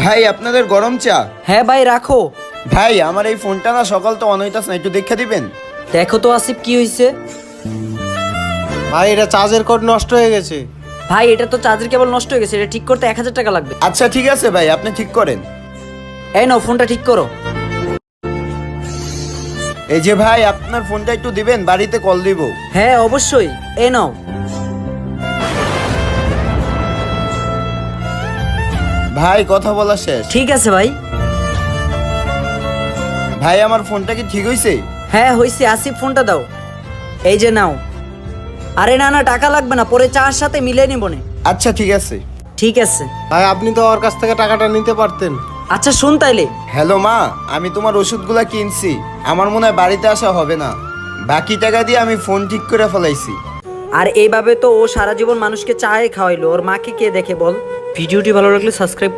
ভাই আপনাদের গরম চা। হ্যাঁ ভাই রাখো। ভাই আমার এই ফোনটা না সকাল তো অন হইতাছে না, একটু দেখে দিবেন। দেখো তো আসিফ কি হয়েছে। ভাই এটা চার্জের কর্ড নষ্ট হয়ে গেছে। ভাই এটা তো চার্জের কেবল নষ্ট হয়ে গেছে, এটা ঠিক করতে 1000 টাকা লাগবে। আচ্ছা ঠিক আছে ভাই, আপনি ঠিক করেন। এই নাও ফোনটা ঠিক করো। এই যে ভাই আপনার ফোনটা একটু দিবেন, বাড়িতে কল দিব। হ্যাঁ অবশ্যই, এই নাও। ভাই কথা বলা শেষ। ঠিক আছে ভাই। ভাই আমার ফোনটা কি ঠিক হইছে? হ্যাঁ হইছে, আসিফ ফোনটা দাও। এই যে নাও। আরে না না, টাকা লাগবে না, পরে চার সাথে মিলে নিব নে। আচ্ছা ঠিক আছে। ঠিক আছে। ভাই আপনি তো ওর কাছ থেকে টাকাটা নিতে পারতেন। আচ্ছা শুন তাইলে। হ্যালো মা, আমি তোমার ওষুধগুলা কিনছি, আমার মনে হয় বাড়িতে আসা হবে না। বাকি টাকা দিয়ে আমি ফোন ঠিক করে ফেলাইছি। আর এইভাবে তো ও সারা জীবন মানুষকে চায়ে খাওয়াইলো, ওর মাকে কে দেখে বল। ভিডিওটি ভালো লাগলে সাবস্ক্রাইব করো।